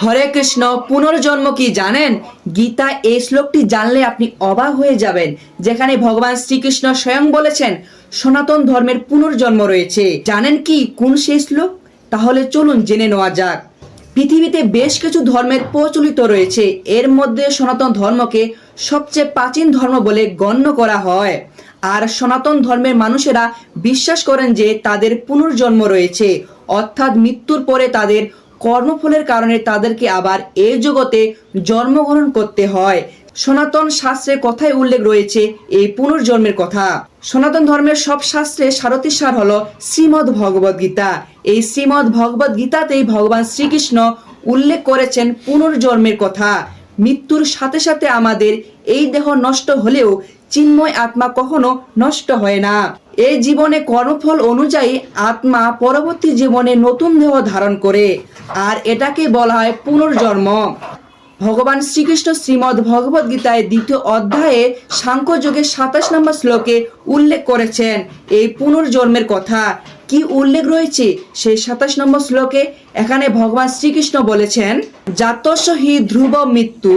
হরে কৃষ্ণ। পুনর্জন্ম কি জানেন? গীতা এই শ্লোকটি জানলে আপনি অবাক হয়ে যাবেন, যেখানে ভগবান শ্রীকৃষ্ণ স্বয়ং বলেছেন সনাতন ধর্মের পুনর্জন্ম রয়েছে। জানেন কি কোন সেই শ্লোক? তাহলে চলুন জেনে নেওয়া যাক। পৃথিবীতে বেশ কিছু ধর্মের প্রচলিত রয়েছে, এর মধ্যে সনাতন ধর্মকে সবচেয়ে প্রাচীন ধর্ম বলে গণ্য করা হয়। আর সনাতন ধর্মের মানুষেরা বিশ্বাস করেন যে তাদের পুনর্জন্ম রয়েছে, অর্থাৎ মৃত্যুর পরে তাদের কর্মফলের কারণে তাদেরকে আবার এই জগতে জন্মগ্রহণ করতে হয়। সনাতন শাস্ত্রে কথায় উল্লেখ রয়েছে এই পুনর্জন্মের কথা। সনাতন ধর্মের সব শাস্ত্রে সারথীসার হলো শ্রীমদ্ ভগবদ গীতা। এই শ্রীমদ্ ভগবদ গীতাতেই ভগবান শ্রীকৃষ্ণ উল্লেখ করেছেন পুনর্জন্মের কথা। মৃত্যুর সাথে সাথে আমাদের এই দেহ নষ্ট হলেও চিন্ময় আত্মা কখনো নষ্ট হয় না। এই জীবনে কর্মফল অনুযায়ী আত্মা পরবর্তী জীবনে নতুন দেহ ধারণ করে, আর এটাকে বলা হয় পুনর্জন্ম। ভগবান শ্রীকৃষ্ণ শ্রীমদ্ ভগবদ গীতায় 2য় অধ্যায়ে সাংখ্যযোগের 27 নম্বর শ্লোকে উল্লেখ করেছেন এই পুনর্জন্মের কথা। কি উল্লেখ রয়েছে সেই 27 নম্বর শ্লোকে? এখানে ভগবান শ্রীকৃষ্ণ বলেছেন, জাতস্য হি ধ্রুব মৃত্যু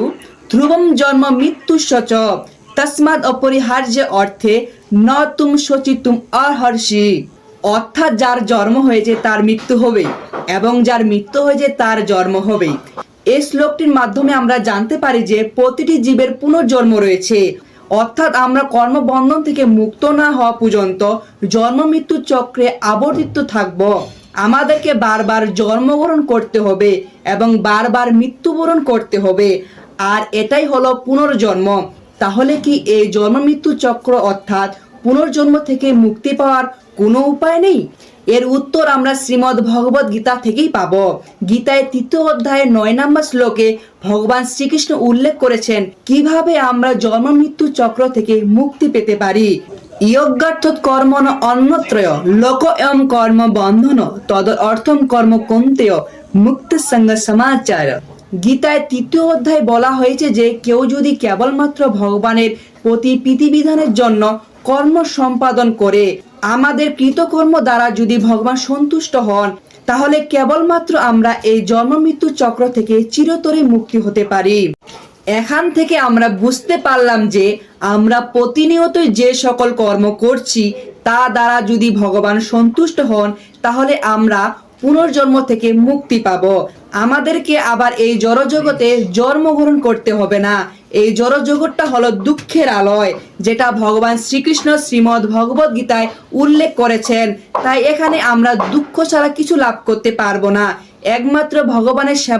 ধ্রুবম জন্ম মৃত্যুশ্চ চ তস্মাদ অপরিহার্য অর্থে ন তুম শচিতুম অহর্ষি। অর্থাৎ যার জন্ম হয়েছে তার মৃত্যু হবে, এবং যার মৃত্যু হয়েছে তার জন্ম হবে। এই শ্লোকটির মাধ্যমে আমরা জানতে পারি যে প্রতিটি জীবের পুনর্জন্ম রয়েছে, অর্থাৎ আমরা কর্মবন্ধন থেকে মুক্ত না হওয়া পর্যন্ত জন্ম মৃত্যুর চক্রে আবর্তিত থাকব। আমাদেরকে বারবার জন্মগ্রহণ করতে হবে এবং বারবার মৃত্যুবরণ করতে হবে, আর এটাই হলো পুনর্জন্ম। তাহলে কি এই জন্ম মৃত্যু চক্র অর্থাৎ পুনর্জন্ম থেকে মুক্তি পাওয়ার কোনো উপায় নেই? এর উত্তর আমরা শ্রীমদ্ ভগবদ গীতা থেকেই পাব। গীতায় 3য় অধ্যায়ে 9 নম্বর শ্লোকে ভগবান শ্রীকৃষ্ণ উল্লেখ করেছেন কিভাবে আমরা জন্ম মৃত্যু চক্র থেকে মুক্তি পেতে পারি। ইয়জ্ঞার্থ কর্মণ অন্যত্রয় লোক এম কর্ম বন্ধন তদ অর্থম কর্ম কন্তেয় মুক্ত সঙ্গ সমাচার। গীতায় 3য় অধ্যায় বলা হয়েছে যে কেউ যদি কেবলমাত্র ভগবানের প্রতি প্রীতিবিধানের জন্য কর্ম সম্পাদন করে, আমাদের কৃতকর্ম দ্বারা যদি ভগবান সন্তুষ্ট হন, তাহলে কেবলমাত্র আমরা এই জন্ম মৃত্যু চক্র থেকে চিরতরে মুক্তি হতে পারি। এখান থেকে আমরা বুঝতে পারলাম যে আমরা প্রতিনিয়তই যে সকল কর্ম করছি তা দ্বারা যদি ভগবান সন্তুষ্ট হন, তাহলে আমরা পুনর্জন্ম থেকে মুক্তি পাব। আমাদেরকে আবার এই জড়জগতে জন্মগ্রহণ করতে হবে না। এই জড়জগৎটা হলো দুঃখের আলয়, যেটা ভগবান শ্রীকৃষ্ণ শ্রীমদ্ ভগবদ গীতায় উল্লেখ করেছেন। তাই এখানে আমরা দুঃখ ছাড়া কিছু লাভ করতে পারবো না, একমাত্র ভগবানের সেবা